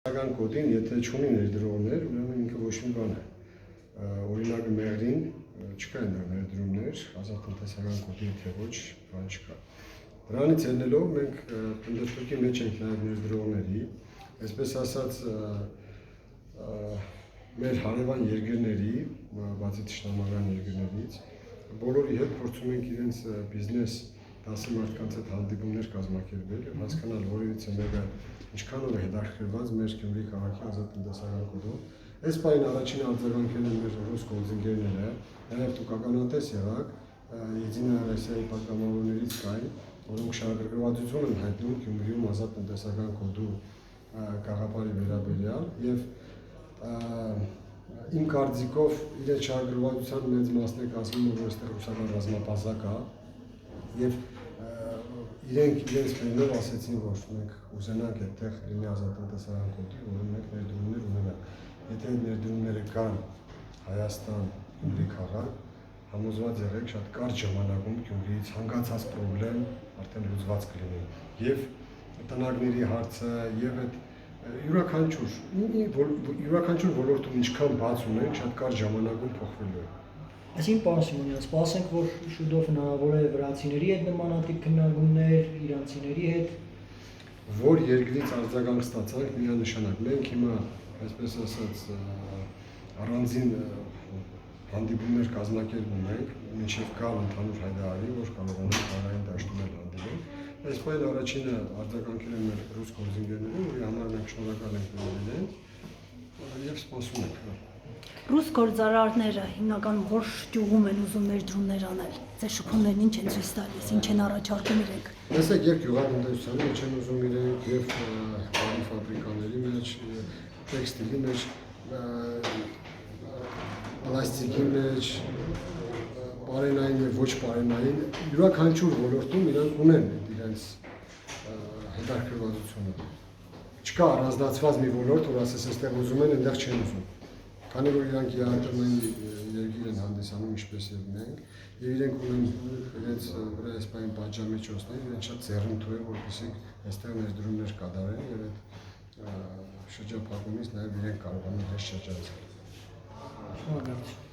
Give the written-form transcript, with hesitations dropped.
Տնտեսական կոդին, եթե չունի ներդրողներ, ուրեմն ինքը ոչ մի բան է։ Օրինակ մեղրին չկա այնտեղ ներդրումներ, ազատ տնտեսական կոդի եթե ոչ, բան չկա։ Դրանից ելնելով մենք տնտեսությունի մեջ ենք նաև ներդրողների, այսպես ասած մեր հարևան երկրների, բացի թշնամական երկրներից, բոլորի հետ փորձում ենք իրենց բիզնես դասի մարդկանց հետ հանդիպումներ կազմակերպել եւ հասկանալ որևիցե մեկը ինչքանով է հետաքրքրված մեր Գյումրի քաղաքի ազատ տնտեսական կոդով։ Այս պահին առաջին արձագանքել են մեր ռուս կոնզինգերները, նաև դուք ականատես եղաք, Եդինա Ռոսիայի պատգամավորներից կային, որոնք շահագրգռվածություն են հայտնում Գյումրիում ազատ տնտեսական կոդու գաղափարի վերաբերյալ եւ իմ կարծիքով իրենց շահագրգռվածության մեծ մասն է կազմում, որ այստեղ ռուսական ռազմաբազա կա եւ իրենք իրենց մենով ասեցին, որ մենք ուզենանք այդտեղ լինի ազատ տնտեսական կոդի, որը մենք ներդրումներ ունենանք։ Եթե այդ ներդրումները կան Հայաստան, Գյումրի քաղաք, համոզված եղեք շատ կարճ ժամանակում Գյումրիի ցանկացած խնդրեմ արդեն լուծված կլինի։ Եվ տնագների հարցը եւ այդ յուրաքանչյուր ոլորտում ինչքան բաց ունենք, շատ կարճ ժամանակում փոխվելու է։ Այսինքն, պարոն Սիմոնյան, սպասենք, որ շուտով հնարավոր է վրացիների հետ նմանատիպ քննարկումներ, իրանցիների հետ։ Որ երկրից արձագանք ստացանք, միանշանակ մենք հիմա, այսպես ասած, առանձին հանդիպումներ կազմակերպում ենք, մինչև գալ ընդհանուր հայտարարի, որ կարողանանք հանրային դաշտում էլ հանդիպել։ Այս պահին առաջինը արձագանքել են մեր ռուս կոնզինգերները, որի համար մենք շնորհակալ ենք նրանց եւ սպասում ենք։ Ռուս գործարարները հիմնականում որ ճյուղում են ուզում ներդրումներ անել, ձեր շփումներն ինչ են ցույց տալիս, ինչ են առաջարկում իրենք։ Տեսեք, եւ գյուղատնտեսության մեջ են ուզում իրենք, եւ բարի ֆաբրիկաների մեջ, տեքստիլի մեջ, պլաստիկի մեջ, բարենային եւ ոչ բարենային, յուրաքանչյուր ոլորտում իրենք ունեն իրենց հետաքրքրվածությունը։ Չկա առանձնացված մի ոլորտ, որ ասես այստեղ ուզում են, այնտեղ չեն ուզում։ Քանի որ իրանք իհարկե երկիր են հանդիսանում ինչպես եւ մենք, եւ իրենք ունեն իրենց վրա այս բան պատժամիջոցներ, իրենք շատ ձեռնտու է, որպեսզի այստեղ ներդրումներ կատարեն եւ այդ շրջափակումից նաեւ իրենք կարողանան հեշտ շրջանցել։ Շնորհակալություն։